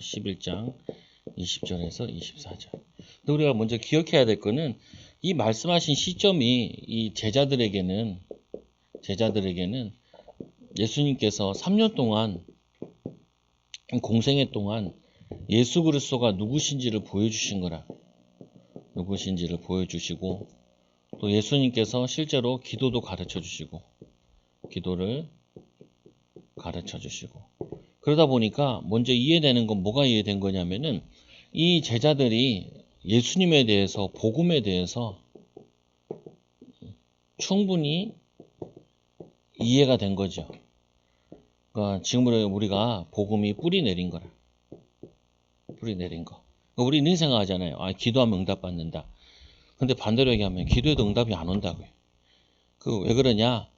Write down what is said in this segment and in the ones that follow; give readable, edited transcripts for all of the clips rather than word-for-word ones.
11장 20절에서 24절. 근데 우리가 먼저 기억해야 될 거는 이 말씀하신 시점이 이 제자들에게는 예수님께서 3년 동안 공생애 동안 예수 그리스도가 누구신지를 보여주시고 또 예수님께서 실제로 기도도 가르쳐 주시고 그러다 보니까 먼저 이해되는 건 뭐가 이해된 거냐면은 이 제자들이 예수님에 대해서 복음에 대해서 충분히 이해가 된 거죠. 그러니까 지금으로 우리가 복음이 뿌리 내린 거. 우리는 생각하잖아요. 기도하면 응답받는다. 근데 반대로 얘기하면 기도해도 응답이 안 온다고요. 왜 그러냐?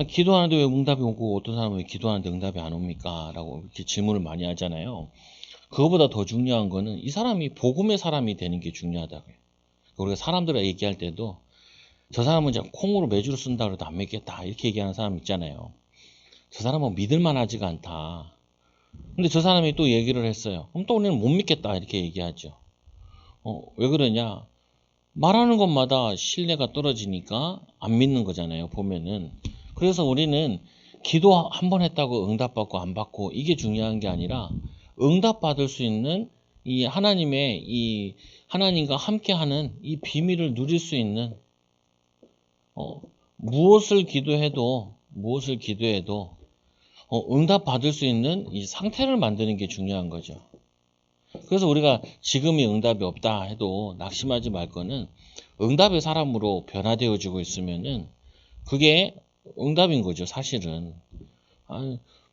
기도하는데 왜 응답이 오고 어떤 사람은 왜 기도하는데 응답이 안 옵니까? 라고 이렇게 질문을 많이 하잖아요. 그거보다 더 중요한 거는 이 사람이 복음의 사람이 되는 게 중요하다고요. 우리가 사람들과 얘기할 때도 저 사람은 이제 콩으로 매주를 쓴다 그래도 안 믿겠다 이렇게 얘기하는 사람 있잖아요. 저 사람은 믿을만 하지가 않다. 근데 저 사람이 또 얘기를 했어요. 그럼 또 우리는 못 믿겠다 이렇게 얘기하죠. 왜 그러냐? 말하는 것마다 신뢰가 떨어지니까 안 믿는 거잖아요. 보면은. 그래서 우리는 기도 한 번 했다고 응답받고 안 받고 이게 중요한 게 아니라 응답받을 수 있는 이 하나님과 함께하는 이 비밀을 누릴 수 있는 무엇을 기도해도 응답받을 수 있는 이 상태를 만드는 게 중요한 거죠. 그래서 우리가 지금이 응답이 없다 해도 낙심하지 말 거는 응답의 사람으로 변화되어지고 있으면은 그게 응답인 거죠, 사실은.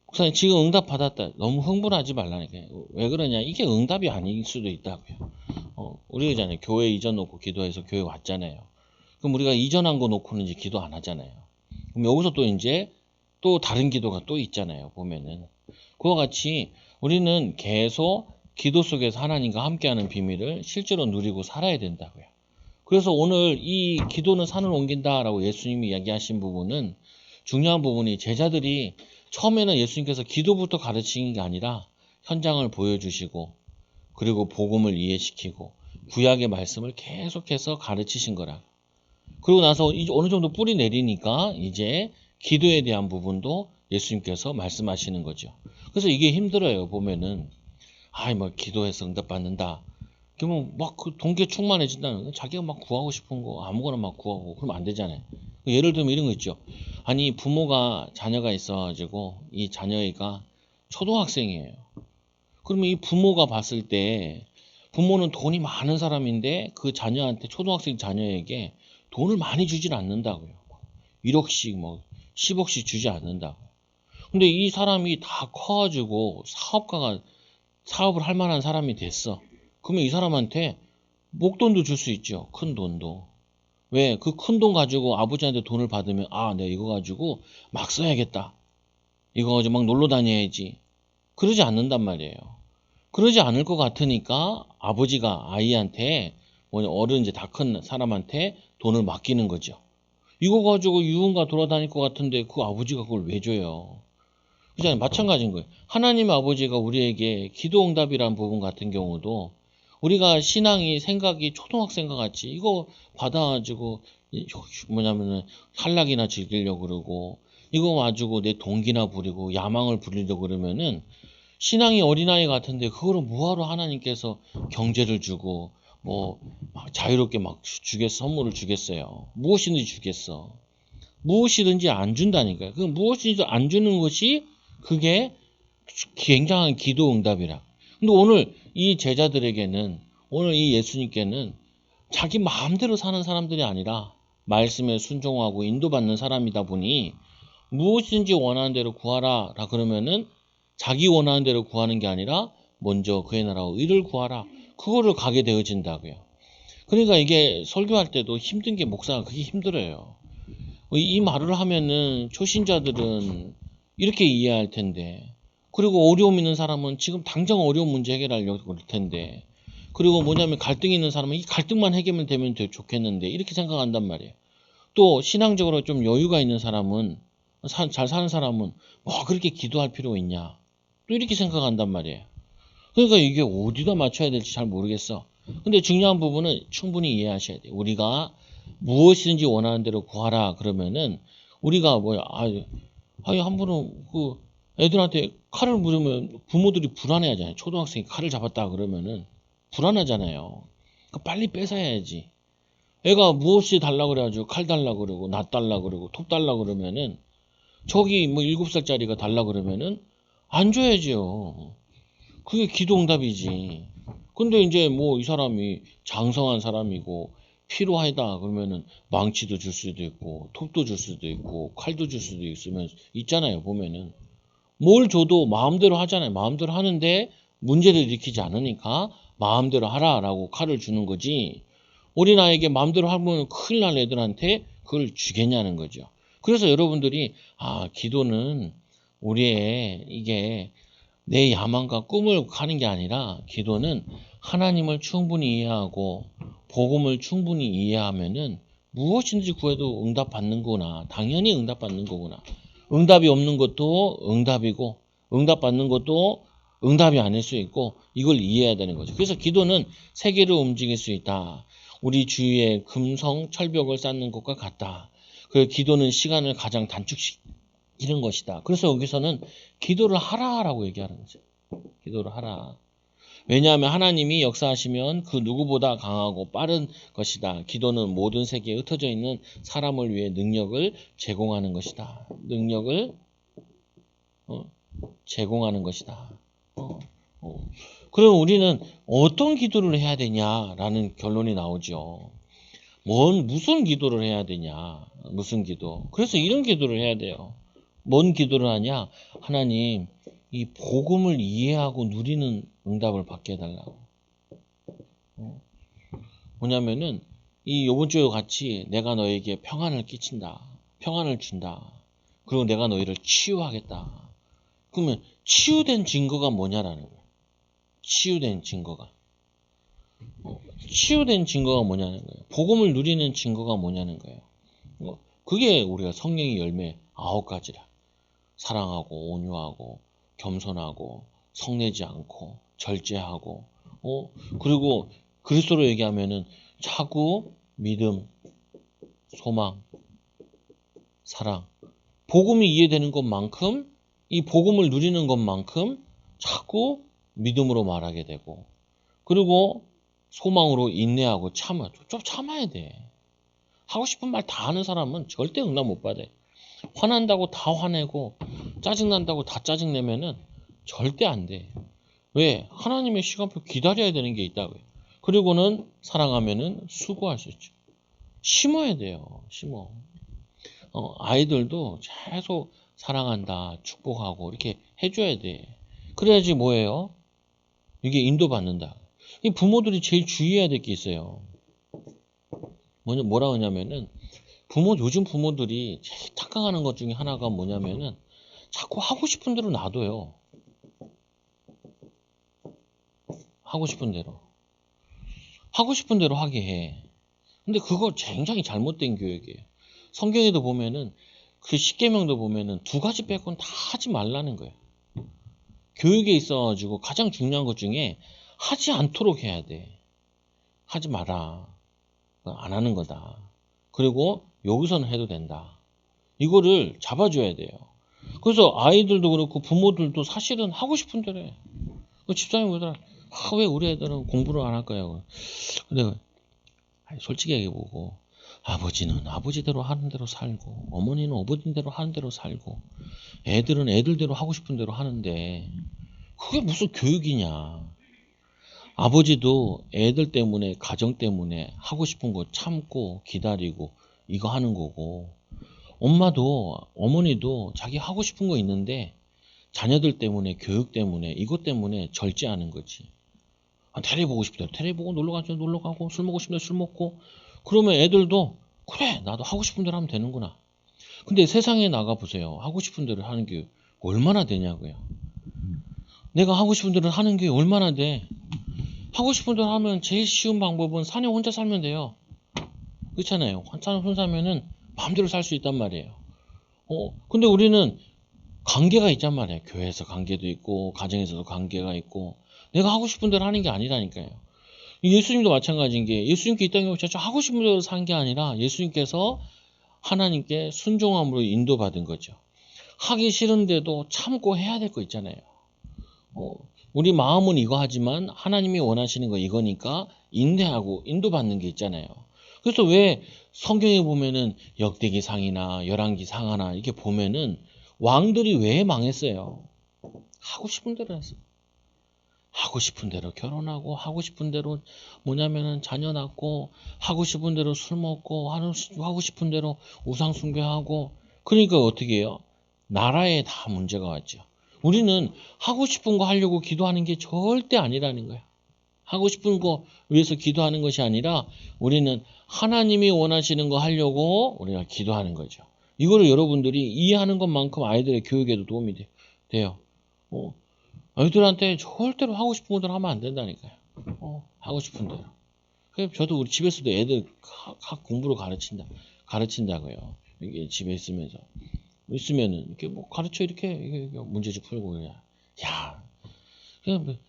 목사님 지금 응답 받았다. 너무 흥분하지 말라니까. 왜 그러냐? 이게 응답이 아닐 수도 있다고요. 우리가 있잖아요. 교회 이전 놓고 기도해서 교회 왔잖아요. 그럼 우리가 이전한 거 놓고는 이제 기도 안 하잖아요. 그럼 여기서 또 이제 또 다른 기도가 또 있잖아요. 보면은. 그와 같이 우리는 계속 기도 속에서 하나님과 함께하는 비밀을 실제로 누리고 살아야 된다고요. 그래서 오늘 이 기도는 산을 옮긴다라고 예수님이 이야기하신 부분은 중요한 부분이 제자들이 처음에는 예수님께서 기도부터 가르치는 게 아니라 현장을 보여주시고 그리고 복음을 이해시키고 구약의 말씀을 계속해서 가르치신 거라. 그리고 나서 이제 어느 정도 뿌리 내리니까 이제 기도에 대한 부분도 예수님께서 말씀하시는 거죠. 그래서 이게 힘들어요. 보면은 기도해서 응답받는다. 그러면 막 그 동기에 충만해진다는 거예요. 자기가 막 구하고 싶은 거 아무거나 막 구하고 그러면 안 되잖아요. 예를 들면 이런 거 있죠. 부모가 자녀가 있어가지고 이 자녀가 초등학생이에요. 그러면 이 부모가 봤을 때 부모는 돈이 많은 사람인데 그 자녀한테 초등학생 자녀에게 돈을 많이 주질 않는다고요. 1억씩 10억씩 주지 않는다고. 근데 이 사람이 다 커가지고 사업을 할 만한 사람이 됐어. 그러면 이 사람한테 목돈도 줄 수 있죠. 큰 돈도. 왜? 그 큰 돈 가지고 아버지한테 돈을 받으면 내가 이거 가지고 막 써야겠다. 이거 가지고 막 놀러 다녀야지. 그러지 않는단 말이에요. 그러지 않을 것 같으니까 아버지가 아이한테 어른 이제 다 큰 사람한테 돈을 맡기는 거죠. 이거 가지고 유흥가 돌아다닐 것 같은데 그 아버지가 그걸 왜 줘요? 그잖아요. 마찬가지인 거예요. 하나님의 아버지가 우리에게 기도응답이라는 부분 같은 경우도 우리가 생각이 초등학생과 같이 이거 받아가지고 한락이나 즐기려고 그러고 이거 가지고 내 동기나 부리고 야망을 부리려고 그러면은 신앙이 어린아이 같은데 그거를 뭐하러 하나님께서 경제를 주고 자유롭게 선물을 주겠어요. 무엇이든지 주겠어. 무엇이든지 안 준다니까요. 그 무엇이든지 안 주는 것이 그게 굉장한 기도 응답이라. 근데 오늘 이 제자들에게는 오늘 이 예수님께는 자기 마음대로 사는 사람들이 아니라 말씀에 순종하고 인도받는 사람이다 보니 무엇이든지 원하는 대로 구하라 그러면은 자기 원하는 대로 구하는 게 아니라 먼저 그의 나라와 의를 구하라. 그거를 가게 되어진다고요. 그러니까 이게 설교할 때도 힘든 게 목사가 그게 힘들어요. 이 말을 하면은 초신자들은 이렇게 이해할 텐데 그리고 어려움 있는 사람은 지금 당장 어려운 문제 해결하려고 그럴 텐데 그리고 갈등 있는 사람은 이 갈등만 해결되면 되게 좋겠는데 이렇게 생각한단 말이에요. 또 신앙적으로 좀 여유가 있는 사람은 잘 사는 사람은 그렇게 기도할 필요가 있냐 또 이렇게 생각한단 말이에요. 그러니까 이게 어디다 맞춰야 될지 잘 모르겠어. 근데 중요한 부분은 충분히 이해하셔야 돼요. 우리가 무엇이든지 원하는 대로 구하라 그러면은 우리가 아니 한 번은 그 애들한테 칼을 물으면 부모들이 불안해하잖아요. 초등학생이 칼을 잡았다 그러면은 불안하잖아요. 빨리 뺏어야지. 애가 무엇이 달라 그래가지고 칼 달라 그러고 낫 달라 그러고 톱 달라 그러면은 저기 뭐 7살짜리가 달라 그러면은 안 줘야지요. 그게 기도응답이지. 근데 이제 뭐 이 사람이 장성한 사람이고 필요하다 그러면은 망치도 줄 수도 있고 톱도 줄 수도 있고 칼도 줄 수도 있으면 있잖아요. 보면은 뭘 줘도 마음대로 하잖아요. 마음대로 하는데 문제를 일으키지 않으니까 마음대로 하라라고 칼을 주는 거지. 어린아이에게 마음대로 하면 큰일 날 애들한테 그걸 주겠냐는 거죠. 그래서 여러분들이 기도는 우리의 이게 내 야망과 꿈을 가는 게 아니라 기도는 하나님을 충분히 이해하고 복음을 충분히 이해하면은 무엇인지 구해도 응답받는구나. 당연히 응답받는 거구나. 응답이 없는 것도 응답이고 응답받는 것도 응답이 아닐 수 있고 이걸 이해해야 되는 거죠. 그래서 기도는 세계를 움직일 수 있다. 우리 주위에 금성 철벽을 쌓는 것과 같다. 그 기도는 시간을 가장 단축시키는 것이다. 그래서 여기서는 기도를 하라라고 얘기하는 거죠. 기도를 하라. 왜냐하면 하나님이 역사하시면 그 누구보다 강하고 빠른 것이다. 기도는 모든 세계에 흩어져 있는 사람을 위해 능력을 제공하는 것이다. 능력을 제공하는 것이다. 그럼 우리는 어떤 기도를 해야 되냐라는 결론이 나오죠. 무슨 기도를 해야 되냐? 무슨 기도? 그래서 이런 기도를 해야 돼요. 뭔 기도를 하냐? 하나님, 이 복음을 이해하고 누리는 응답을 받게 해달라고. 뭐냐면은 이 요번 주에 같이 내가 너에게 평안을 끼친다. 평안을 준다. 그리고 내가 너희를 치유하겠다. 그러면 치유된 증거가 뭐냐라는 거예요. 치유된 증거가. 치유된 증거가 뭐냐는 거예요. 복음을 누리는 증거가 뭐냐는 거예요. 그게 우리가 성령의 열매 9가지라. 사랑하고 온유하고 겸손하고 성내지 않고 절제하고 그리고 그리스도로 얘기하면은 차고 믿음, 소망, 사랑. 복음이 이해되는 것만큼 이 복음을 누리는 것만큼 자꾸 믿음으로 말하게 되고 그리고 소망으로 인내하고 참아. 좀 참아야 돼. 하고 싶은 말 다 하는 사람은 절대 응답 못 받아요. 화난다고 다 화내고 짜증난다고 다 짜증내면은 절대 안 돼. 왜? 하나님의 시간표 기다려야 되는 게 있다고요. 그리고는 사랑하면은 수고할 수 있죠. 심어야 돼요. 심어. 아이들도 계속 사랑한다, 축복하고 이렇게 해줘야 돼. 그래야지 뭐예요? 이게 인도받는다. 이 부모들이 제일 주의해야 될 게 있어요. 뭐라 하냐면은 요즘 부모들이 제일 착각하는 것 중에 하나가 뭐냐면은 자꾸 하고 싶은 대로 놔둬요. 하고 싶은 대로. 하고 싶은 대로 하게 해. 근데 그거 굉장히 잘못된 교육이에요. 성경에도 보면은 그 10계명도 보면은 2가지 빼고는 다 하지 말라는 거예요. 교육에 있어가지고 가장 중요한 것 중에 하지 않도록 해야 돼. 하지 마라. 안 하는 거다. 그리고 여기서는 해도 된다. 이거를 잡아줘야 돼요. 그래서 아이들도 그렇고 부모들도 사실은 하고 싶은 대로 해. 집사님 그러더라. 왜 우리 애들은 공부를 안 할까요? 근데 솔직히 얘기해보고 아버지는 아버지대로 하는 대로 살고 어머니는 어머니대로 하는 대로 살고 애들은 애들대로 하고 싶은 대로 하는데 그게 무슨 교육이냐. 아버지도 애들 때문에 가정 때문에 하고 싶은 거 참고 기다리고 이거 하는 거고 엄마도 어머니도 자기 하고 싶은 거 있는데 자녀들 때문에 교육 때문에 이것 때문에 절제하는 거지. 텔레비 보고 싶다. 텔레비 보고 놀러 가자 놀러 가고 술 먹고 싶다 술 먹고 그러면 애들도 그래 나도 하고 싶은 대로 하면 되는구나. 근데 세상에 나가 보세요. 하고 싶은 대로 하는 게 얼마나 되냐고요. 내가 하고 싶은 대로 하는 게 얼마나 돼. 하고 싶은 대로 하면 제일 쉬운 방법은 산에 혼자 살면 돼요. 그렇잖아요. 산에 혼자 살면은 마음대로 살 수 있단 말이에요. 근데 우리는 관계가 있단 말이에요. 교회에서 관계도 있고 가정에서도 관계가 있고 내가 하고 싶은 대로 하는 게 아니라니까요. 예수님도 마찬가지인 게 예수님께 이 땅에 오셔서 하고 싶은 대로 산 게 아니라 예수님께서 하나님께 순종함으로 인도받은 거죠. 하기 싫은데도 참고 해야 될 거 있잖아요. 우리 마음은 이거 하지만 하나님이 원하시는 거 이거니까 인내하고 인도받는 게 있잖아요. 그래서 왜 성경에 보면은 역대기상이나 열왕기상하나 이렇게 보면은 왕들이 왜 망했어요? 하고 싶은 대로 했어요. 하고 싶은 대로 결혼하고 하고 싶은 대로 뭐냐면은 자녀 낳고 하고 싶은 대로 술 먹고 하고 싶은 대로 우상 숭배하고 그러니까 어떻게 해요? 나라에 다 문제가 왔죠. 우리는 하고 싶은 거 하려고 기도하는 게 절대 아니라는 거야. 하고 싶은 거 위해서 기도하는 것이 아니라 우리는 하나님이 원하시는 거 하려고 우리가 기도하는 거죠. 이거를 여러분들이 이해하는 것만큼 아이들의 교육에도 도움이 돼요. 아이들한테 절대로 하고 싶은 것들 하면 안 된다니까요. 하고 싶은 대로. 그래서 저도 우리 집에서도 애들 공부를 가르친다고요. 이게 집에 있으면은 이렇게 뭐 가르쳐 이렇게 문제집 풀고 그래. 야, 그냥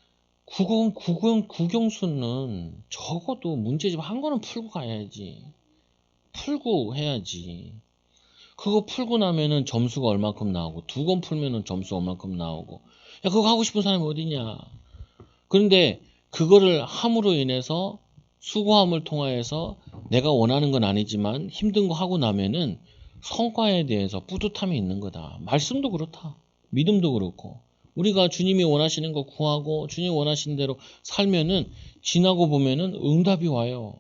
국영수는 적어도 문제집 한 거는 풀고 가야지. 풀고 해야지. 그거 풀고 나면은 점수가 얼마큼 나오고, 2권 풀면은 점수 얼마큼 나오고. 야, 그거 하고 싶은 사람이 어디냐. 그런데 그거를 함으로 인해서 수고함을 통하여서 내가 원하는 건 아니지만 힘든 거 하고 나면은 성과에 대해서 뿌듯함이 있는 거다. 말씀도 그렇다. 믿음도 그렇고. 우리가 주님이 원하시는 거 구하고 주님이 원하시는 대로 살면은 지나고 보면은 응답이 와요.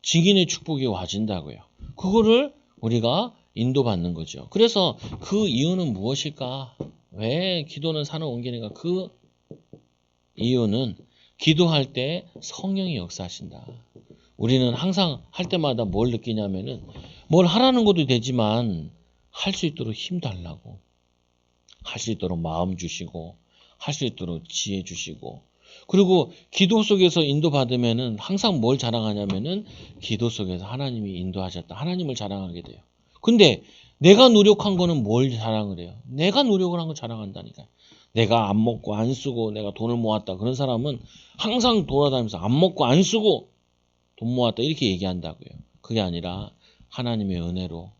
증인의 축복이 와진다고요. 그거를 우리가 인도받는 거죠. 그래서 그 이유는 무엇일까? 왜 기도는 산을 옮기는가? 그 이유는 기도할 때 성령이 역사하신다. 우리는 항상 할 때마다 뭘 느끼냐면은 뭘 하라는 것도 되지만 할 수 있도록 힘 달라고. 할 수 있도록 마음 주시고 할 수 있도록 지혜 주시고 그리고 기도 속에서 인도받으면은 항상 뭘 자랑하냐면은 기도 속에서 하나님이 인도하셨다. 하나님을 자랑하게 돼요. 근데 내가 노력한 거는 뭘 자랑을 해요? 내가 노력을 한 거 자랑한다니까요. 내가 안 먹고 안 쓰고 내가 돈을 모았다. 그런 사람은 항상 돌아다니면서 안 먹고 안 쓰고 돈 모았다 이렇게 얘기한다고요. 그게 아니라 하나님의 은혜로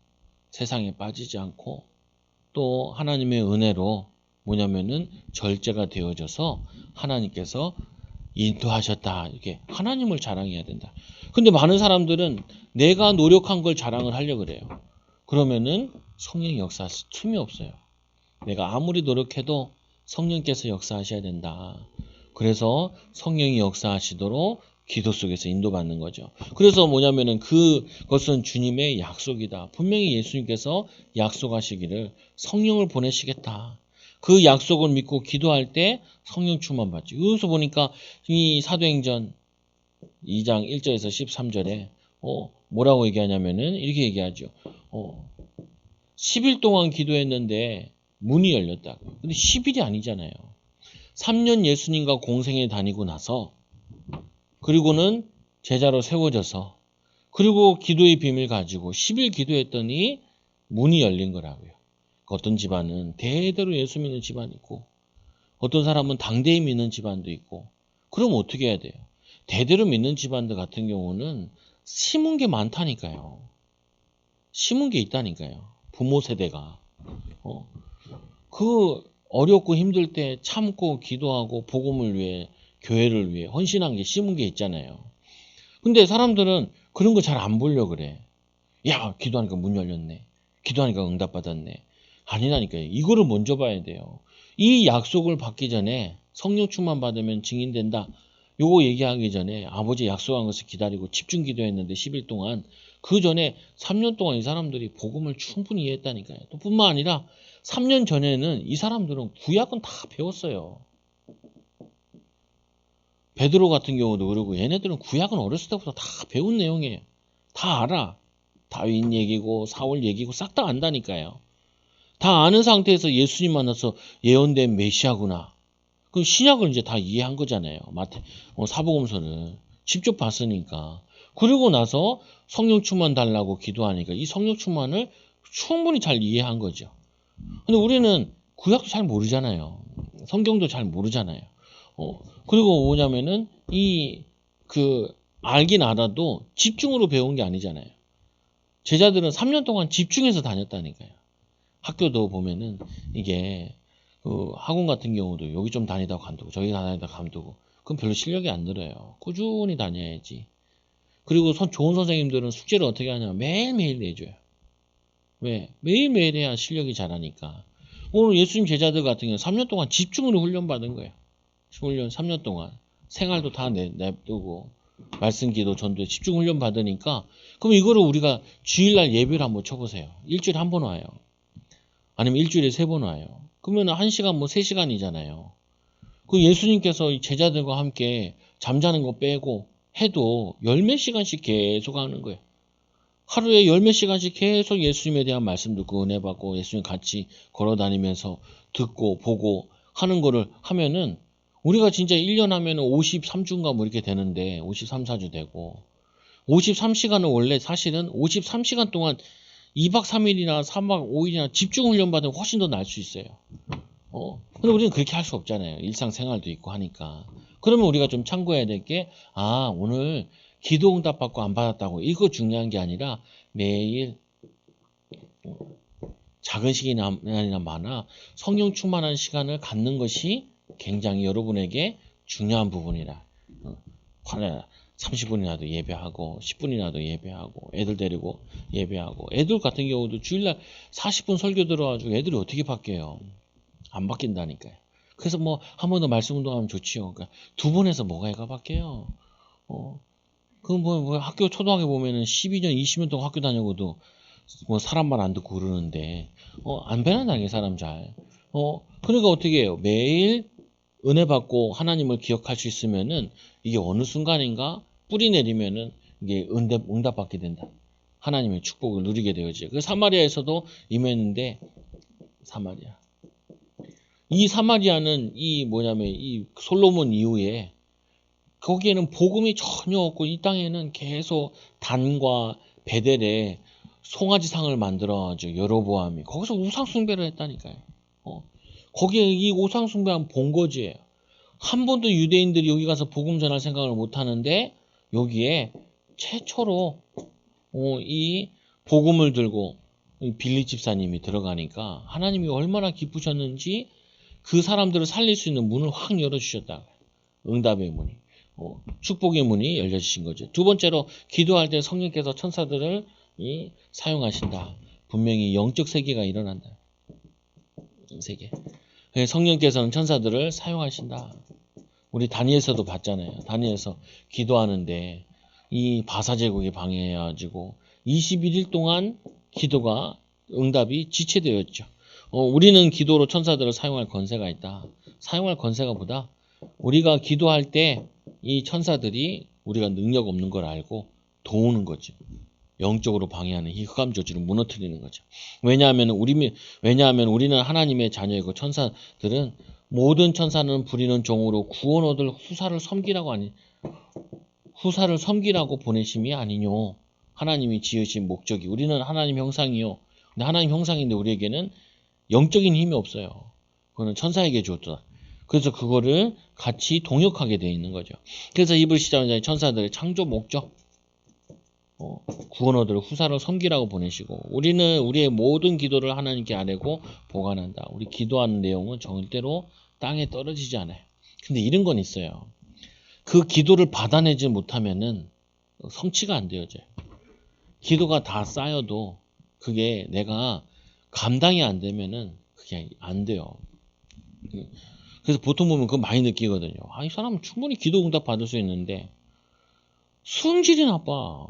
세상에 빠지지 않고 또 하나님의 은혜로 뭐냐면은 절제가 되어져서 하나님께서 인도하셨다. 이렇게 하나님을 자랑해야 된다. 근데 많은 사람들은 내가 노력한 걸 자랑을 하려고 그래요. 그러면은 성령의 역사할 틈이 없어요. 내가 아무리 노력해도 성령께서 역사하셔야 된다. 그래서 성령이 역사하시도록 기도 속에서 인도받는 거죠. 그래서 뭐냐면은 그것은 주님의 약속이다. 분명히 예수님께서 약속하시기를 성령을 보내시겠다. 그 약속을 믿고 기도할 때 성령 충만 받죠. 여기서 보니까 이 사도행전 2장 1절에서 13절에 뭐라고 얘기하냐면은 이렇게 얘기하죠. 10일 동안 기도했는데 문이 열렸다고. 근데 10일이 아니잖아요. 3년 예수님과 공생에 다니고 나서 그리고는 제자로 세워져서 그리고 기도의 비밀 가지고 10일 기도했더니 문이 열린 거라고요. 어떤 집안은 대대로 예수 믿는 집안이 있고 어떤 사람은 당대히 믿는 집안도 있고 그럼 어떻게 해야 돼요? 대대로 믿는 집안들 같은 경우는 심은 게 많다니까요. 심은 게 있다니까요. 부모 세대가. 그 어렵고 힘들 때 참고 기도하고 복음을 위해 교회를 위해 헌신한 게 심은 게 있잖아요. 근데 사람들은 그런 거 잘 안 보려고 그래. 야, 기도하니까 문 열렸네. 기도하니까 응답받았네. 아니라니까요. 이거를 먼저 봐야 돼요. 이 약속을 받기 전에 성령 충만 받으면 증인된다. 요거 얘기하기 전에 아버지 약속한 것을 기다리고 집중 기도했는데 10일 동안 그 전에 3년 동안 이 사람들이 복음을 충분히 이해했다니까요. 또 뿐만 아니라 3년 전에는 이 사람들은 구약은 다 배웠어요. 베드로 같은 경우도 그러고 얘네들은 구약은 어렸을 때부터 다 배운 내용이에요. 다 알아. 다윗 얘기고 사울 얘기고 싹 다 안다니까요. 다 아는 상태에서 예수님 만나서 예언된 메시아구나. 그 신약을 이제 다 이해한 거잖아요. 사복음서를 직접 봤으니까. 그리고 나서 성령 충만 달라고 기도하니까 이 성령 충만을 충분히 잘 이해한 거죠. 근데 우리는 구약도 잘 모르잖아요. 성경도 잘 모르잖아요. 그리고 뭐냐면은 알긴 알아도 집중으로 배운 게 아니잖아요. 제자들은 3년 동안 집중해서 다녔다니까요. 학교도 보면은 이게 학원 같은 경우도 여기 좀 다니다 관두고 저기 다니다 관두고 그럼 별로 실력이 안 늘어요. 꾸준히 다녀야지. 그리고 좋은 선생님들은 숙제를 어떻게 하냐면 매일매일 내줘요. 왜? 매일매일 해야 실력이 자라니까. 오늘 예수님 제자들 같은 경우는 3년 동안 집중으로 훈련받은 거예요. 훈련 3년 동안. 생활도 다 냅두고 말씀 기도 전도에 집중 훈련 받으니까 그럼 이거를 우리가 주일날 예배를 한번 쳐보세요. 일주일에 한 번 와요. 아니면 일주일에 3번 와요. 그러면 1시간 3시간이잖아요. 그 예수님께서 제자들과 함께 잠자는 거 빼고 해도 열 몇 시간씩 계속 하는 거예요. 하루에 열 몇 시간씩 계속 예수님에 대한 말씀 듣고 은혜 받고 예수님 같이 걸어 다니면서 듣고 보고 하는 거를 하면은 우리가 진짜 1년 하면은 53주인가 뭐 이렇게 되는데 53, 4주 되고 53시간은 원래 사실은 53시간 동안 2박 3일이나 3박 5일이나 집중 훈련 받으면 훨씬 더 날 수 있어요. 근데 우리는 그렇게 할 수 없잖아요. 일상생활도 있고 하니까. 그러면 우리가 좀 참고해야 될 게, 오늘 기도 응답 받고 안 받았다고. 이거 중요한 게 아니라 매일 작은 시간이나 많아 성령 충만한 시간을 갖는 것이 굉장히 여러분에게 중요한 부분이라. 30분이라도 예배하고 10분이라도 예배하고 애들 데리고 예배하고 애들 같은 경우도 주일날 40분 설교 들어가지고 애들이 어떻게 바뀌어요? 안 바뀐다니까요. 그래서 뭐 한 번 더 말씀 운동하면 좋지요. 그러니까 2번 해서 뭐가 애가 바뀌어요? 뭐 학교 초등학교 보면은 12년, 20년 동안 학교 다녀고도 뭐 사람 말 안 듣고 그러는데 안 변한다니까 사람 잘. 그러니까 어떻게 해요? 매일 은혜 받고 하나님을 기억할 수 있으면은 이게 어느 순간인가 뿌리 내리면은 이게 응답 받게 된다. 하나님의 축복을 누리게 되어지. 그 사마리아에서도 임했는데 사마리아. 이 사마리아는 이 솔로몬 이후에 거기에는 복음이 전혀 없고 이 땅에는 계속 단과 베델에 송아지상을 만들어가지고 여로보암이 거기서 우상숭배를 했다니까요. 거기에 이 우상숭배한 본거지예요. 한 번도 유대인들이 여기 가서 복음 전할 생각을 못 하는데 여기에 최초로 이 복음을 들고 빌리 집사님이 들어가니까 하나님이 얼마나 기쁘셨는지 그 사람들을 살릴 수 있는 문을 확 열어주셨다. 응답의 문이. 축복의 문이 열려주신 거죠. 두 번째로 기도할 때 성령께서 천사들을 사용하신다. 분명히 영적 세계가 일어난다. 세계. 성령께서는 천사들을 사용하신다. 우리 다니엘서도 봤잖아요. 다니엘서 기도하는데 이 바사제국이 방해해가지고 21일 동안 기도가 응답이 지체되었죠. 우리는 기도로 천사들을 사용할 권세가 있다. 사용할 권세가 보다 우리가 기도할 때 이 천사들이 우리가 능력 없는 걸 알고 도우는 거죠. 영적으로 방해하는 이 흑암 저주를 무너뜨리는 거죠. 왜냐하면 우리는 하나님의 자녀이고 천사들은 모든 천사는 부리는 종으로 구원 얻을 후사를 섬기라고 보내심이 아니뇨. 하나님이 지으신 목적이 우리는 하나님 형상이요. 근데 하나님 형상인데 우리에게는 영적인 힘이 없어요. 그거는 천사에게 줬다. 그래서 그거를 같이 동역하게 되어 있는 거죠. 그래서 이불 시작하는 천사들의 창조 목적, 구원 얻을 후사를 섬기라고 보내시고 우리는 우리의 모든 기도를 하나님께 아뢰고 보관한다. 우리 기도하는 내용은 절대로 땅에 떨어지지 않아요. 근데 이런 건 있어요. 그 기도를 받아내지 못하면은 성취가 안 되어져요. 기도가 다 쌓여도 그게 내가 감당이 안 되면은 그게 안 돼요. 그래서 보통 보면 그거 많이 느끼거든요. 이 사람은 충분히 기도 응답 받을 수 있는데 성질이 나빠.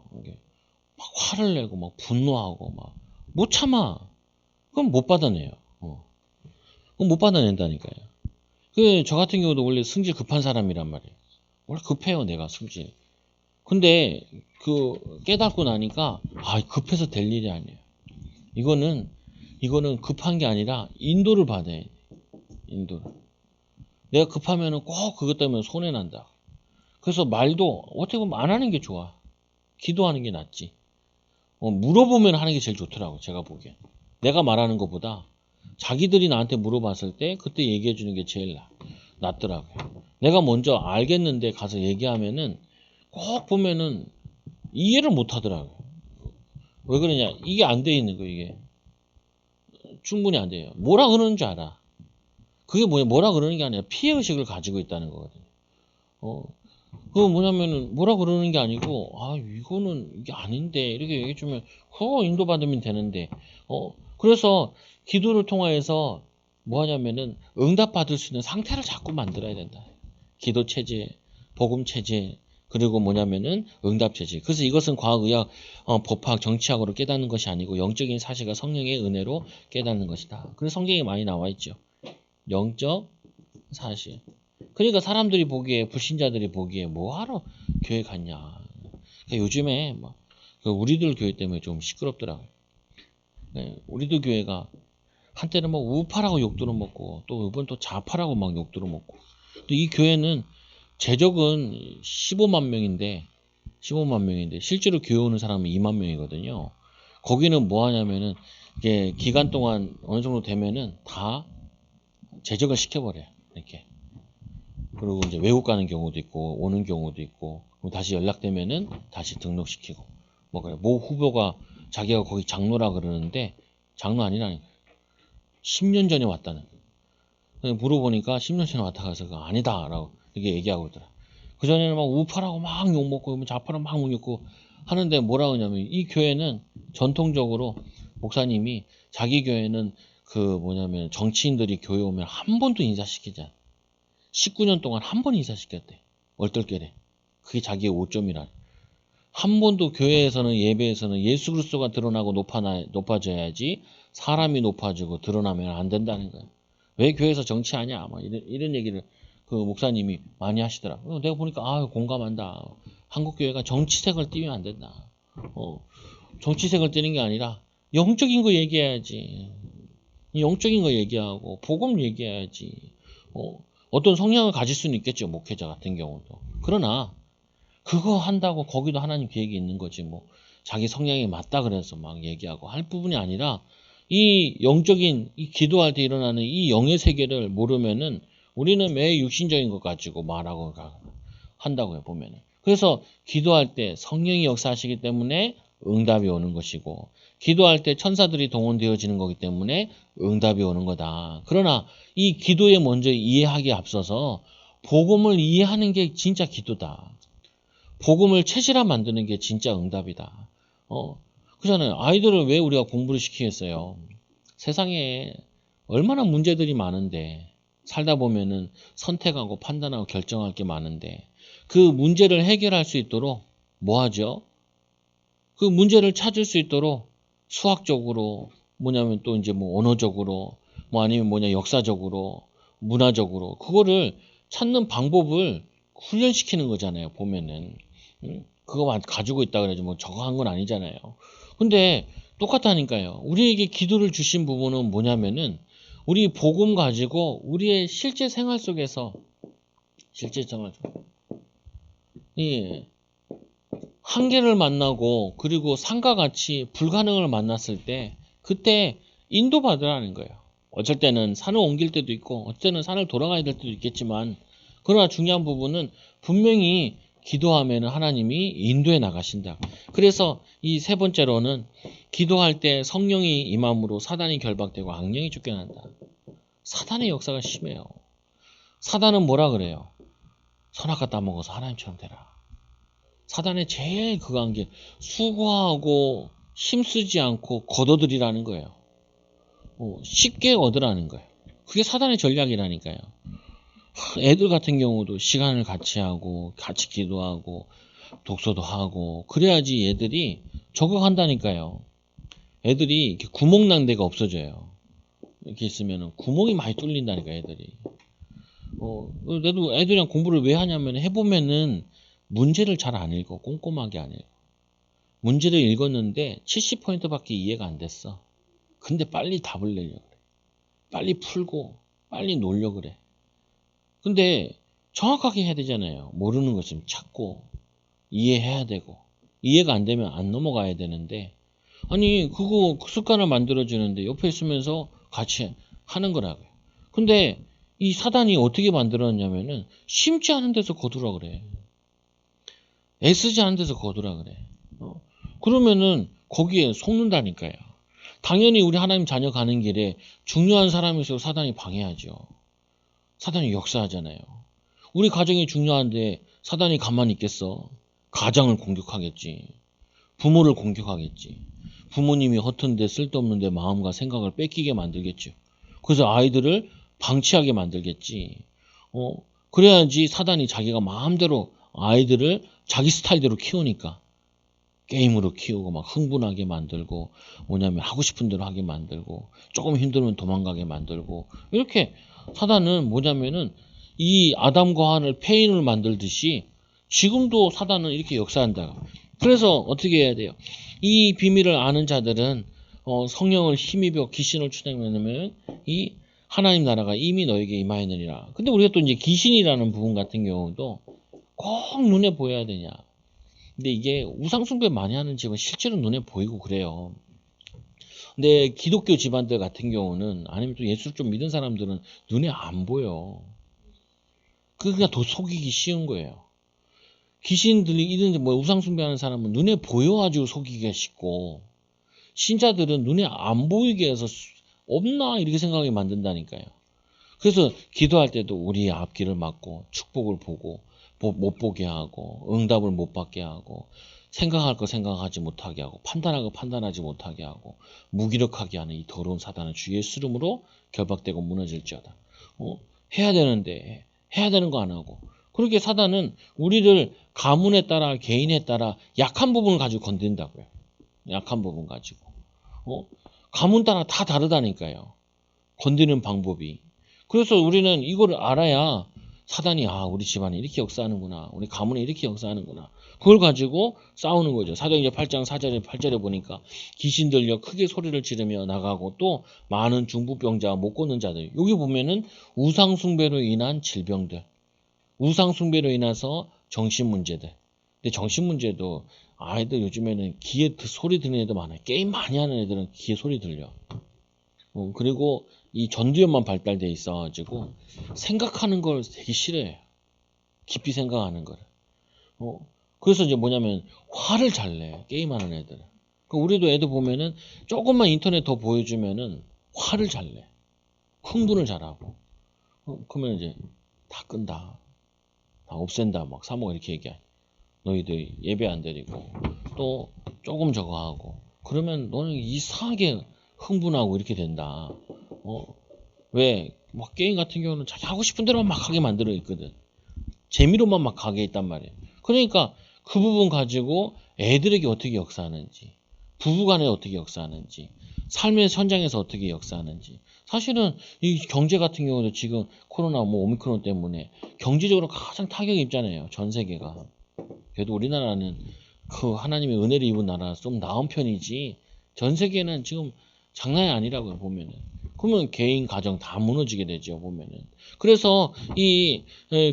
막 화를 내고 막 분노하고 막 못 참아. 그럼 못 받아내요. 그럼 못 받아낸다니까요. 저 같은 경우도 원래 승질 급한 사람이란 말이에요. 원래 급해요, 내가 승질. 근데 깨닫고 나니까 급해서 될 일이 아니에요. 이거는 급한 게 아니라 인도를 받아야 돼. 인도를. 내가 급하면은 꼭 그것 때문에 손해 난다. 그래서 말도 어떻게 보면 안 하는 게 좋아. 기도하는 게 낫지. 물어보면 하는 게 제일 좋더라고, 제가 보기엔. 내가 말하는 것보다 자기들이 나한테 물어봤을 때 그때 얘기해 주는 게 제일 나아. 낫더라고요. 내가 먼저 알겠는데 가서 얘기하면은 꼭 보면은 이해를 못 하더라고요. 왜 그러냐? 이게 안 돼 있는 거예요, 이게. 충분히 안 돼요. 뭐라 그러는 줄 알아. 그게 뭐라 그러는 게 아니라 피해의식을 가지고 있다는 거거든요. 그거 뭐냐면은 뭐라 그러는 게 아니고, 아, 이거는 이게 아닌데, 이렇게 얘기해주면, 그거 인도받으면 되는데, 그래서 기도를 통하여서 뭐 하냐면은 응답받을 수 있는 상태를 자꾸 만들어야 된다. 기도 체제, 복음 체제, 그리고 뭐냐면은 응답 체제. 그래서 이것은 과학의학, 법학, 정치학으로 깨닫는 것이 아니고 영적인 사실과 성령의 은혜로 깨닫는 것이다. 그래서 성경에 많이 나와 있죠. 영적 사실. 그러니까 사람들이 보기에, 불신자들이 보기에 뭐하러 교회 갔냐. 그러니까 요즘에 우리들 교회 때문에 좀 시끄럽더라고요. 네, 우리들 교회가 한때는 뭐 우파라고 욕들어 먹고, 또 이번 또 좌파라고 막 욕들어 먹고. 또 이 교회는 재적은 15만 명인데 실제로 교회 오는 사람은 2만 명이거든요. 거기는 뭐 하냐면은 이게 기간 동안 어느 정도 되면은 다 재적을 시켜버려요. 이렇게. 그리고 이제 외국 가는 경우도 있고 오는 경우도 있고, 다시 연락되면은 다시 등록시키고. 뭐 그래. 모 후보가 자기가 거기 장로라 그러는데 장로 아니라니까. 10년 전에 왔다는. 물어보니까 10년 전에 왔다 가서 아니다라고 이렇게 얘기하고 있더라. 그 전에는 막 우파라고 막 욕먹고 좌파라고 막 욕먹고 하는데 뭐라 그러냐면, 이 교회는 전통적으로 목사님이 자기 교회는 그 뭐냐면 정치인들이 교회 오면 한 번도 인사시키지 않아. 19년 동안 한 번 인사시켰대. 얼떨결에. 그게 자기의 오점이라. 한 번도 교회에서는, 예배에서는 예수 그리스도가 드러나고 높아져야지 사람이 높아지고 드러나면 안 된다는 거야. 왜 교회에서 정치하냐? 막 이런 얘기를 그 목사님이 많이 하시더라. 내가 보니까 공감한다. 한국 교회가 정치색을 띠면 안 된다. 정치색을 띠는 게 아니라 영적인 거 얘기해야지. 영적인 거 얘기하고 복음 얘기해야지. 어떤 성향을 가질 수는 있겠죠, 목회자 같은 경우도. 그러나 그거 한다고 거기도 하나님 계획이 있는 거지, 뭐 자기 성향이 맞다 그래서 막 얘기하고 할 부분이 아니라, 이 영적인, 이 기도할 때 일어나는 이 영의 세계를 모르면은 우리는 매일 육신적인 것 가지고 말하고 한다고요, 보면은. 그래서 기도할 때 성령이 역사하시기 때문에 응답이 오는 것이고, 기도할 때 천사들이 동원되어지는 거기 때문에 응답이 오는 거다. 그러나 이 기도에 먼저 이해하기에 앞서서 복음을 이해하는 게 진짜 기도다. 복음을 체질화 만드는 게 진짜 응답이다. 그잖아요. 아이들을 왜 우리가 공부를 시키겠어요? 세상에 얼마나 문제들이 많은데, 살다 보면은 선택하고 판단하고 결정할 게 많은데, 그 문제를 해결할 수 있도록 뭐 하죠? 그 문제를 찾을 수 있도록 수학적으로, 뭐냐면 또 이제 뭐 언어적으로, 뭐 아니면 뭐냐 역사적으로, 문화적으로 그거를 찾는 방법을 훈련시키는 거잖아요, 보면은. 그거만 가지고 있다 그래야지 뭐 저거 한 건 아니잖아요. 근데 똑같다니까요. 우리에게 기도를 주신 부분은 뭐냐면은, 우리 복음 가지고 우리의 실제 생활 속에서, 이 한계를 만나고, 그리고 산과 같이 불가능을 만났을 때 그때 인도받으라는 거예요. 어쩔 때는 산을 옮길 때도 있고 어쩔 때는 산을 돌아가야 될 때도 있겠지만, 그러나 중요한 부분은 분명히 기도하면 하나님이 인도해 나가신다. 그래서 이 세 번째로는, 기도할 때 성령이 임함으로 사단이 결박되고 악령이 쫓겨난다. 사단의 역사가 심해요. 사단은 뭐라 그래요? 선악과 따먹어서 하나님처럼 되라. 사단의 제일 그거 한 게 수고하고 힘쓰지 않고 걷어들이라는 거예요. 쉽게 얻으라는 거예요. 그게 사단의 전략이라니까요. 애들 같은 경우도 시간을 같이 하고 같이 기도하고 독서도 하고 그래야지 애들이 적응한다니까요. 애들이 이렇게 구멍난 데가 없어져요. 이렇게 있으면 구멍이 많이 뚫린다니까, 애들이. 나도 애들이랑 공부를 왜 하냐면, 해보면은 문제를 잘 안 읽어. 꼼꼼하게 안 읽어. 문제를 읽었는데 70포인트밖에 이해가 안 됐어. 근데 빨리 답을 내려고 그래. 빨리 풀고 빨리 놀려고 그래. 근데 정확하게 해야 되잖아요. 모르는 것 좀 찾고 이해해야 되고, 이해가 안 되면 안 넘어가야 되는데, 아니 그거 습관을 만들어주는데 옆에 있으면서 같이 하는 거라고요. 근데 이 사단이 어떻게 만들었냐면은 심지 않은 데서 거두라 그래. 애쓰지 않은 데서 거두라 그래. 그러면은 거기에 속는다니까요. 당연히 우리 하나님 자녀 가는 길에 중요한 사람일수록 사단이 방해하죠. 사단이 역사하잖아요. 우리 가정이 중요한데 사단이 가만히 있겠어? 가정을 공격하겠지. 부모를 공격하겠지. 부모님이 허튼데 쓸데없는데 마음과 생각을 뺏기게 만들겠죠. 그래서 아이들을 방치하게 만들겠지. 그래야지 사단이 자기가 마음대로 아이들을 자기 스타일대로 키우니까 게임으로 키우고 막 흥분하게 만들고 뭐냐면 하고 싶은 대로 하게 만들고 조금 힘들면 도망가게 만들고 이렇게 사단은 뭐냐면은 이 아담과 하와를 페인을 만들듯이 지금도 사단은 이렇게 역사한다. 그래서 어떻게 해야 돼요? 이 비밀을 아는 자들은 성령을 힘입어 귀신을 쫓아내면 이 하나님 나라가 이미 너에게 임하였느니라. 근데 우리가 또 이제 귀신이라는 부분 같은 경우도 꼭 눈에 보여야 되냐? 근데 이게 우상숭배 많이 하는 집은 실제로 눈에 보이고 그래요. 근데 기독교 집안들 같은 경우는 아니면 또 예수를 좀 믿은 사람들은 눈에 안 보여. 그러니까 더 속이기 쉬운 거예요. 귀신들이 이런 뭐 우상숭배하는 사람은 눈에 보여가지고 속이기가 쉽고 신자들은 눈에 안 보이게 해서 없나 이렇게 생각하게 만든다니까요. 그래서 기도할 때도 우리의 앞길을 막고 축복을 보고 못 보게 하고 응답을 못 받게 하고 생각할 거 생각하지 못하게 하고 판단할 거 판단하지 못하게 하고 무기력하게 하는 이 더러운 사단은 주 예수 이름으로 결박되고 무너질지어다. 해야 되는데 해야 되는 거 안 하고 그렇게 사단은 우리를 가문에 따라 개인에 따라 약한 부분을 가지고 건든다고요. 약한 부분 가지고 가문 따라 다 다르다니까요. 건드는 방법이. 그래서 우리는 이거를 알아야 사단이 우리 집안이 이렇게 역사하는구나. 우리 가문이 이렇게 역사하는구나. 그걸 가지고 싸우는 거죠. 사도행전 8장 8절에 보니까 귀신 들려 크게 소리를 지르며 나가고 또 많은 중부병자와 못 걷는 자들. 여기 보면은 우상숭배로 인한 질병들. 우상숭배로 인해서 정신문제들. 근데 정신문제도 아이들 요즘에는 귀에 소리 듣는 애들 많아요. 게임 많이 하는 애들은 귀에 소리 들려. 그리고 이 전두엽만 발달돼 있어가지고 생각하는 걸 되게 싫어해요. 깊이 생각하는 걸. 그래서 이제 뭐냐면 화를 잘 내. 게임하는 애들은. 우리도 애들 보면은 조금만 인터넷 더 보여주면은 화를 잘 내. 흥분을 잘하고. 그러면 이제 다 끈다. 다 없앤다. 막 사모가 이렇게 얘기해. 너희들 예배 안 드리고 또 조금 저거 하고 그러면 너는 이상하게 흥분하고 이렇게 된다. 왜? 막 게임 같은 경우는 자기 하고 싶은 대로만 막 하게 만들어 있거든. 재미로만 막 가게 있단 말이에요. 그러니까 그 부분 가지고 애들에게 어떻게 역사하는지, 부부간에 어떻게 역사하는지, 삶의 현장에서 어떻게 역사하는지. 사실은 이 경제 같은 경우도 지금 코로나 오미크론 때문에 경제적으로 가장 타격이 입잖아요. 전 세계가. 그래도 우리나라는 그 하나님의 은혜를 입은 나라라서 좀 나은 편이지 전 세계는 지금 장난이 아니라고요. 보면은. 그러면 개인 가정 다 무너지게 되죠. 보면은. 그래서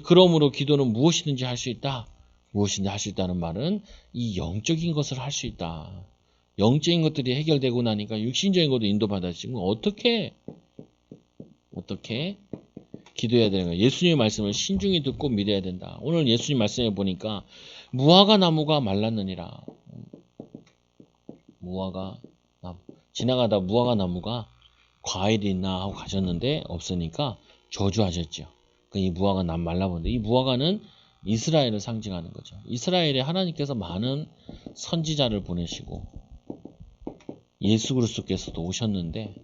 그러므로 기도는 무엇이든지 할 수 있다. 무엇이든지 할 수 있다는 말은 이 영적인 것을 할 수 있다. 영적인 것들이 해결되고 나니까 육신적인 것도 인도받아지고 어떻게 기도해야 되는 거예요. 예수님의 말씀을 신중히 듣고 믿어야 된다. 오늘 예수님 말씀에 보니까 무화과 나무가 말랐느니라. 지나가다 무화과 나무가 과일이 있나 하고 가셨는데 없으니까 저주하셨죠. 이 무화과 남 말라버렸는데 이 무화과는 이스라엘을 상징하는 거죠. 이스라엘에 하나님께서 많은 선지자를 보내시고 예수 그리스도께서도 오셨는데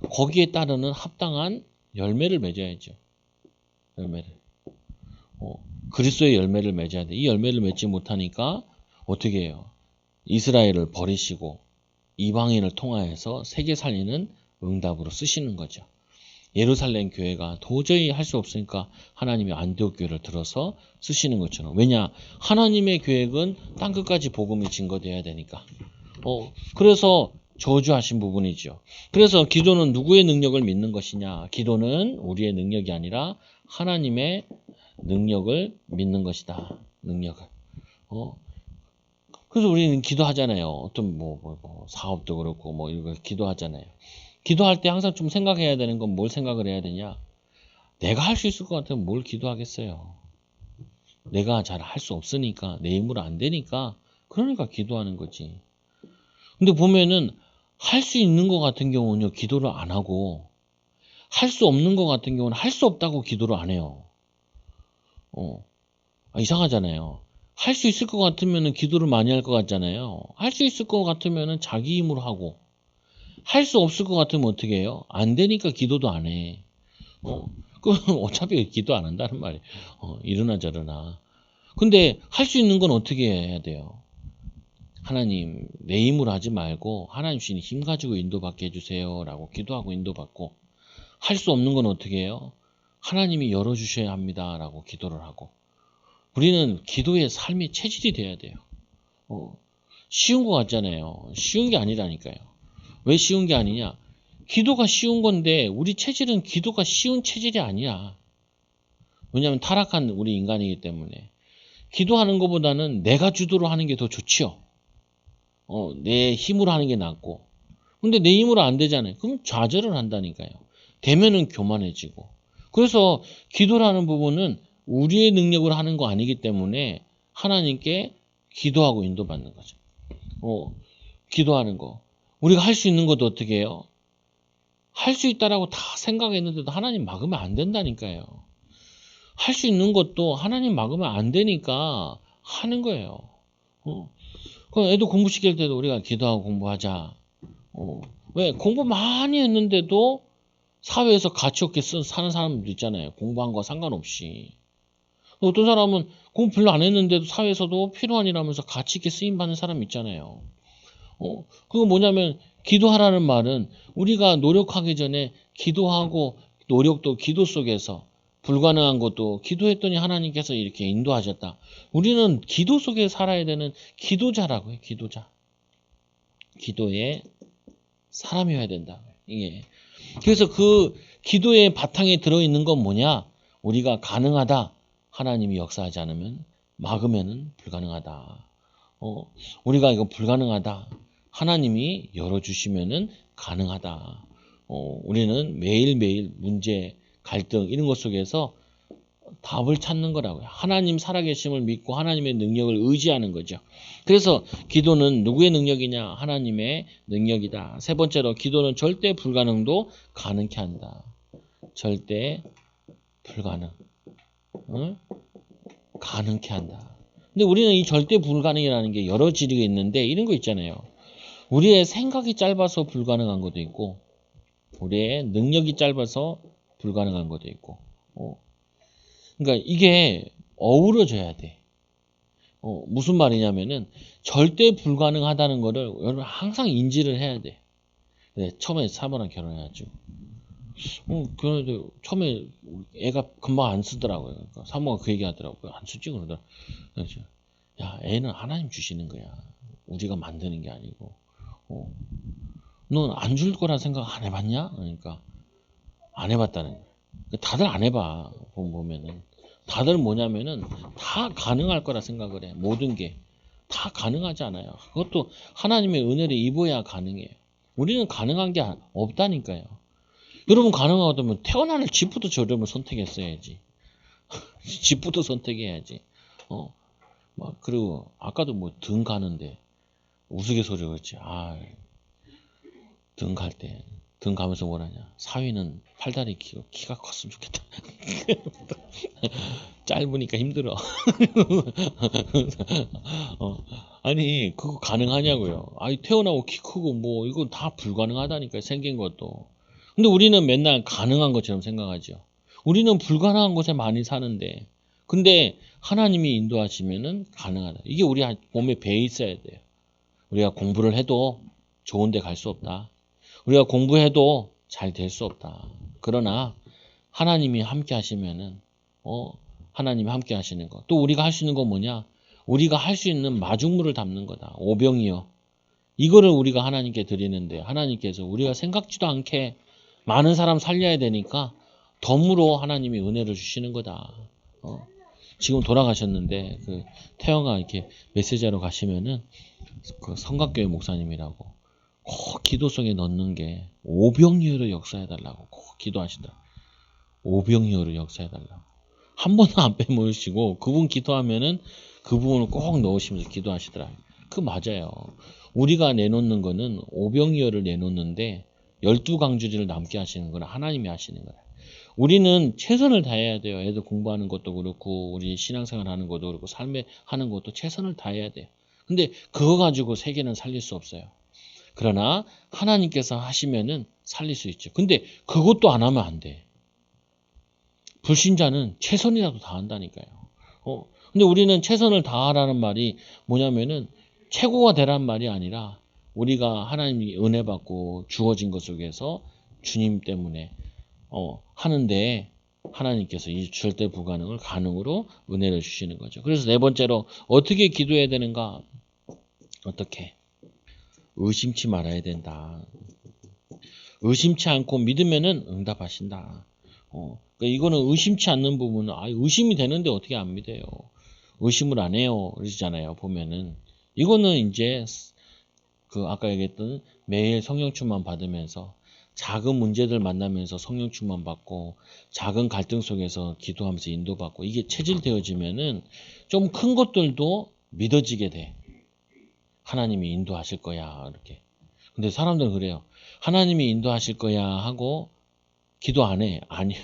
거기에 따르는 합당한 열매를 맺어야죠. 열매를. 그리스도의 열매를 맺어야 돼. 이 열매를 맺지 못하니까 어떻게 해요? 이스라엘을 버리시고 이방인을 통하여서 세계 살리는 응답으로 쓰시는 거죠. 예루살렘 교회가 도저히 할 수 없으니까 하나님이 안디옥 교회를 들어서 쓰시는 것처럼. 왜냐? 하나님의 계획은 땅끝까지 복음이 증거되어야 되니까. 그래서 저주하신 부분이죠. 그래서 기도는 누구의 능력을 믿는 것이냐? 기도는 우리의 능력이 아니라 하나님의 능력을 믿는 것이다. 능력을. 그래서 우리는 기도하잖아요. 어떤 사업도 그렇고 이런 거 기도하잖아요. 기도할 때 항상 좀 생각해야 되는 건 뭘 생각을 해야 되냐? 내가 할 수 있을 것 같으면 뭘 기도하겠어요. 내가 잘 할 수 없으니까, 내 힘으로 안 되니까, 그러니까 기도하는 거지. 근데 보면은 할 수 있는 것 같은 경우는요, 기도를 안 하고, 할 수 없는 것 같은 경우는 할 수 없다고 기도를 안 해요. 이상하잖아요. 할 수 있을 것 같으면은 기도를 많이 할 것 같잖아요. 할 수 있을 것 같으면은 자기 힘으로 하고, 할 수 없을 것 같으면 어떻게 해요? 안 되니까 기도도 안 해. 그럼 어차피 기도 안 한다는 말이에요. 이러나 저러나. 근데 할 수 있는 건 어떻게 해야 돼요? 하나님, 내 힘으로 하지 말고 하나님 주신 힘 가지고 인도받게 해주세요 라고 기도하고 인도받고, 할 수 없는 건 어떻게 해요? 하나님이 열어주셔야 합니다 라고 기도를 하고. 우리는 기도의 삶의 체질이 돼야 돼요. 쉬운 거 같잖아요. 쉬운 게 아니라니까요. 왜 쉬운 게 아니냐? 기도가 쉬운 건데 우리 체질은 기도가 쉬운 체질이 아니야. 왜냐하면 타락한 우리 인간이기 때문에. 기도하는 것보다는 내가 주도로 하는 게 더 좋지요. 내 힘으로 하는 게 낫고. 근데 내 힘으로 안 되잖아요. 그럼 좌절을 한다니까요. 되면은 교만해지고. 그래서 기도라는 부분은 우리의 능력으로 하는 거 아니기 때문에 하나님께 기도하고 인도받는 거죠. 기도하는 거. 우리가 할 수 있는 것도 어떻게 해요? 할 수 있다라고 다 생각했는데도 하나님 막으면 안 된다니까요. 할 수 있는 것도 하나님 막으면 안 되니까 하는 거예요. 그럼 애도 공부 시킬 때도 우리가 기도하고 공부하자. 왜? 공부 많이 했는데도 사회에서 가치 없게 사는 사람들 있잖아요. 공부한 거 상관없이. 어떤 사람은 공부 별로 안 했는데도 사회에서도 필요한 일하면서 가치 있게 쓰임받는 사람 있잖아요. 그거 뭐냐면 기도하라는 말은 우리가 노력하기 전에 기도하고, 노력도 기도 속에서, 불가능한 것도 기도했더니 하나님께서 이렇게 인도하셨다. 우리는 기도 속에 살아야 되는 기도자라고요. 기도자. 기도의 사람이어야 된다. 이게. 그래서 그 기도의 바탕에 들어있는 건 뭐냐? 우리가 가능하다. 하나님이 역사하지 않으면, 막으면은 불가능하다. 우리가 이거 불가능하다. 하나님이 열어주시면은 가능하다. 우리는 매일매일 문제, 갈등 이런 것 속에서 답을 찾는 거라고요. 하나님 살아계심을 믿고 하나님의 능력을 의지하는 거죠. 그래서 기도는 누구의 능력이냐? 하나님의 능력이다. 세 번째로, 기도는 절대 불가능도 가능케 한다. 절대 불가능. 가능케 한다. 근데 우리는 이 절대 불가능이라는 게 여러 지리가 있는데, 이런 거 있잖아요. 우리의 생각이 짧아서 불가능한 것도 있고, 우리의 능력이 짧아서 불가능한 것도 있고. 그러니까 이게 어우러져야 돼. 무슨 말이냐면은 절대 불가능하다는 거를 여러분 항상 인지를 해야 돼. 네, 처음에 사모랑 결혼해가지고. 그런데 처음에 애가 금방 안 쓰더라고요. 그러니까 사모가 그 얘기 하더라고요. 안 쓰지 그러더라고요. 그래서 야, 애는 하나님 주시는 거야. 우리가 만드는 게 아니고. 넌 안 줄 거라 생각 안 해봤냐? 그러니까 안 해봤다는 거야. 다들 안 해봐. 보면은 다들 뭐냐면은 다 가능할 거라 생각을 해. 모든 게 다 가능하지 않아요. 그것도 하나님의 은혜를 입어야 가능해요. 우리는 가능한 게 없다니까요. 여러분 가능하다면 태어나는 집부터 저렴을 선택했어야지. 집부터 선택해야지. 막 그리고 아까도 뭐 등 가는데 우스갯소리가 그랬지. 등 갈 때, 등 가면서 뭐라냐. 사위는 팔다리 키가 컸으면 좋겠다. 짧으니까 힘들어. 아니, 그거 가능하냐고요. 태어나고 키 크고 뭐, 이거 다 불가능하다니까, 생긴 것도. 근데 우리는 맨날 가능한 것처럼 생각하죠. 우리는 불가능한 곳에 많이 사는데, 근데 하나님이 인도하시면은 가능하다. 이게 우리 몸에 배에 있어야 돼요. 우리가 공부를 해도 좋은 데 갈 수 없다. 우리가 공부해도 잘 될 수 없다. 그러나 하나님이 함께 하시면은 하나님이 함께 하시는 거. 또 우리가 할 수 있는 건 뭐냐? 우리가 할 수 있는 마중물을 담는 거다. 오병이요. 이거를 우리가 하나님께 드리는데, 하나님께서 우리가 생각지도 않게 많은 사람 살려야 되니까 덤으로 하나님이 은혜를 주시는 거다. 지금 돌아가셨는데 그 태영아 이렇게 메시지하러 가시면은 그 성곽교회 목사님이라고 꼭 기도 속에 넣는 게 오병이어를 역사해달라고 꼭 기도하시더라. 오병이어를 역사해달라. 한 번도 안 빼먹으시고 그분 기도하면은 그 부분을 꼭 넣으시면서 기도하시더라. 그 맞아요. 우리가 내놓는 거는 오병이어를 내놓는데 12강주리를 남게 하시는 건 하나님이 하시는 거예요. 우리는 최선을 다해야 돼요. 애들 공부하는 것도 그렇고 우리 신앙생활 하는 것도 그렇고 삶에 하는 것도 최선을 다해야 돼요. 근데 그거 가지고 세계는 살릴 수 없어요. 그러나 하나님께서 하시면은 살릴 수 있죠. 근데 그것도 안 하면 안 돼. 불신자는 최선이라도 다한다니까요. 근데 우리는 최선을 다하라는 말이 뭐냐면은 최고가 되란 말이 아니라 우리가 하나님이 은혜 받고 주어진 것 속에서 주님 때문에 하는데 하나님께서 이 절대 불가능을 가능으로 은혜를 주시는 거죠. 그래서 네 번째로 어떻게 기도해야 되는가? 어떻게? 의심치 말아야 된다. 의심치 않고 믿으면은 응답하신다. 그러니까 이거는 의심치 않는 부분은 의심이 되는데 어떻게 안 믿어요? 의심을 안 해요. 그러시잖아요. 보면은 이거는 이제 그 아까 얘기했던 매일 성령 충만 받으면서 작은 문제들 만나면서 성령 충만 받고 작은 갈등 속에서 기도하면서 인도받고 이게 체질되어지면은 좀 큰 것들도 믿어지게 돼. 하나님이 인도하실 거야 이렇게. 근데 사람들은 그래요. 하나님이 인도하실 거야 하고 기도 안 해. 아니,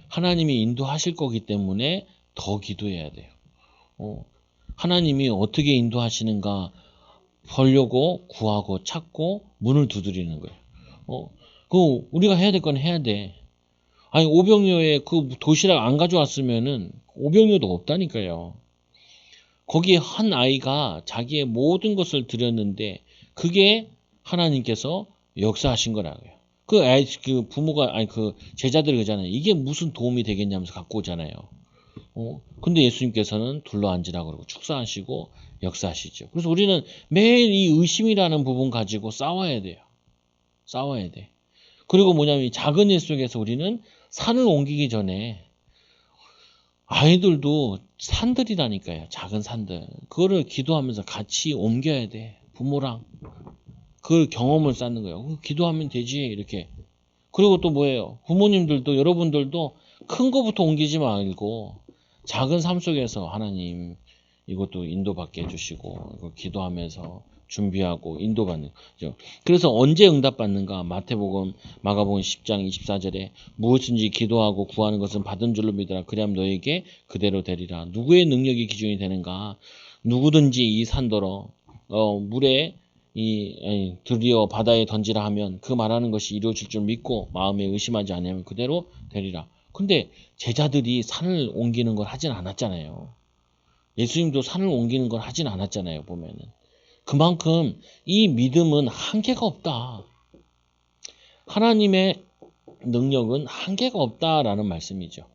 하나님이 인도하실 거기 때문에 더 기도해야 돼요. 하나님이 어떻게 인도하시는가 보려고 구하고 찾고 문을 두드리는 거예요. 그 우리가 해야 될 건 해야 돼. 아니 오병이어에 그 도시락 안 가져왔으면은 오병이어도 없다니까요. 거기에 한 아이가 자기의 모든 것을 드렸는데 그게 하나님께서 역사하신 거라고요. 그 아이 그 부모가 아니 그 제자들이 그러잖아요. 이게 무슨 도움이 되겠냐면서 갖고 오잖아요. 근데 예수님께서는 둘러앉으라고 그러고 축사하시고 역사하시죠. 그래서 우리는 매일 이 의심이라는 부분 가지고 싸워야 돼요. 싸워야 돼. 그리고 뭐냐면 이 작은 일 속에서 우리는 산을 옮기기 전에 아이들도 산들이라니까요. 작은 산들. 그거를 기도하면서 같이 옮겨야 돼. 부모랑. 그 경험을 쌓는 거예요. 기도하면 되지 이렇게. 그리고 또 뭐예요? 부모님들도 여러분들도 큰 거부터 옮기지 말고 작은 삶 속에서 하나님 이것도 인도받게 해주시고 이거 기도하면서 준비하고 인도받는 거죠. 그래서 언제 응답받는가? 마태복음, 마가복음 10장 24절에 무엇인지 기도하고 구하는 것은 받은 줄로 믿으라. 그리하면 너에게 그대로 되리라. 누구의 능력이 기준이 되는가? 누구든지 이 산더러 물에 드디어 바다에 던지라 하면 그 말하는 것이 이루어질 줄 믿고 마음에 의심하지 않으면 그대로 되리라. 근데 제자들이 산을 옮기는 걸 하진 않았잖아요. 예수님도 산을 옮기는 걸 하진 않았잖아요. 보면은 그만큼 이 믿음은 한계가 없다. 하나님의 능력은 한계가 없다라는 말씀이죠.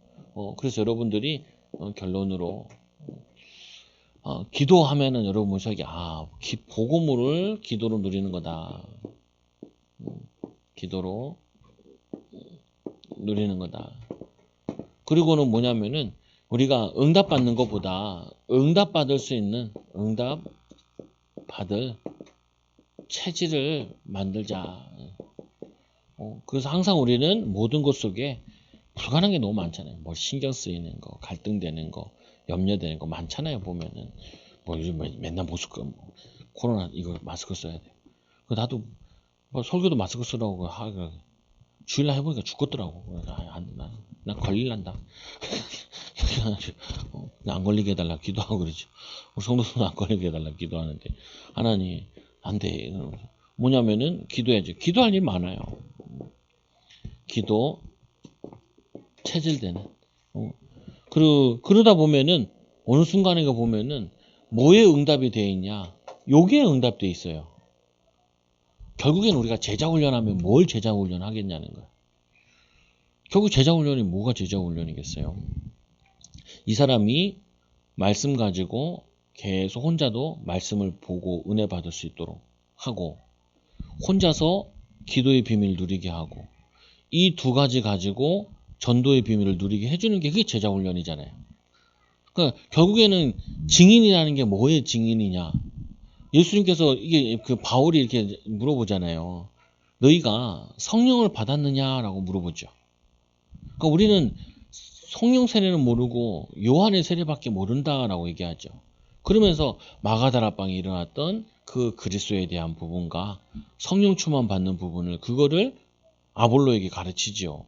그래서 여러분들이 결론으로 기도하면은 여러분 머릿속에 복음을 기도로 누리는 거다. 기도로 누리는 거다. 그리고는 뭐냐면은 우리가 응답받는 것보다 응답받을 수 있는 응답받을 체질을 만들자. 그래서 항상 우리는 모든 것 속에 불가능한 게 너무 많잖아요. 뭐 신경 쓰이는 거, 갈등되는 거, 염려되는 거 많잖아요. 보면은 뭐 요즘 맨날 코로나 이거 마스크 써야 돼. 나도 뭐 설교도 마스크 쓰라고 주일날 해보니까 죽겠더라고. 난 걸릴란다. 안 걸리게 해달라 기도하고 그러죠. 우리 성도들은 안 걸리게 해달라 기도하는데 하나님 안 돼. 뭐냐면은 기도해야죠. 기도할 일 많아요. 기도 체질되는. 그러다 보면은 어느 순간에 보면은 뭐에 응답이 되어 있냐? 요게 응답되어 있어요. 결국엔 우리가 제자 훈련하면 뭘 제자 훈련 하겠냐는 거야. 결국 제자 훈련이 뭐가 제자 훈련이겠어요? 이 사람이 말씀 가지고 계속 혼자도 말씀을 보고 은혜 받을 수 있도록 하고 혼자서 기도의 비밀을 누리게 하고 이 두 가지 가지고 전도의 비밀을 누리게 해주는 게 그게 제자 훈련이잖아요. 그러니까 결국에는 증인이라는 게 뭐의 증인이냐? 예수님께서 이게 그 바울이 이렇게 물어보잖아요. 너희가 성령을 받았느냐라고 물어보죠. 그러니까 우리는 성령 세례는 모르고 요한의 세례밖에 모른다라고 얘기하죠. 그러면서 마가다라방에 일어났던 그 그리스도에 대한 부분과 성령 충만 받는 부분을 그거를 아볼로에게 가르치죠.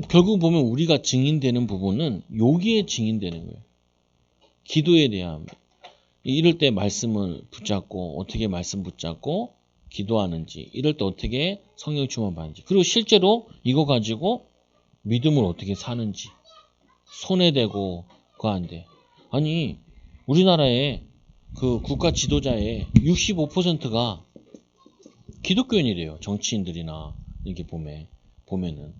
결국 보면 우리가 증인되는 부분은 여기에 증인되는 거예요. 기도에 대한. 이럴 때 말씀을 붙잡고 어떻게 말씀 붙잡고 기도하는지, 이럴 때 어떻게 성령 충만 받는지, 그리고 실제로 이거 가지고 믿음을 어떻게 사는지, 손에 대고 그거 안 돼. 아니 우리나라의 그 국가 지도자의 65%가 기독교인이래요. 정치인들이나 이렇게 보면은.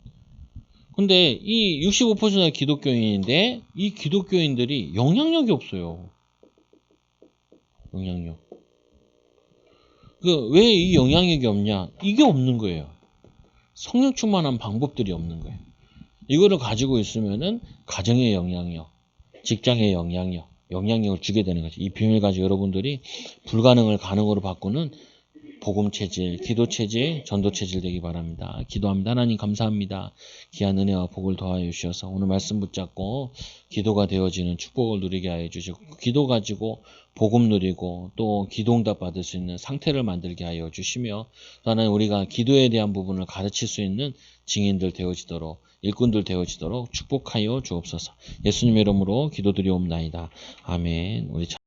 근데 이 65%가 기독교인인데 이 기독교인들이 영향력이 없어요. 영향력. 왜 이 영향력이 없냐? 이게 없는 거예요. 성령 충만한 방법들이 없는 거예요. 이거를 가지고 있으면은 가정의 영향력, 직장의 영향력을 주게 되는 거죠. 이 비밀 가지고 여러분들이 불가능을 가능으로 바꾸는 복음 체질, 기도 체질, 전도 체질 되기 바랍니다. 기도합니다. 하나님 감사합니다. 귀한 은혜와 복을 더하여 주셔서 오늘 말씀 붙잡고 기도가 되어지는 축복을 누리게 하여 주시고, 기도 가지고 복음 누리고 또 기도응답 받을 수 있는 상태를 만들게 하여 주시며, 또한 우리가 기도에 대한 부분을 가르칠 수 있는 증인들 되어지도록, 일꾼들 되어지도록 축복하여 주옵소서. 예수님 이름으로 기도드리옵나이다. 아멘. 우리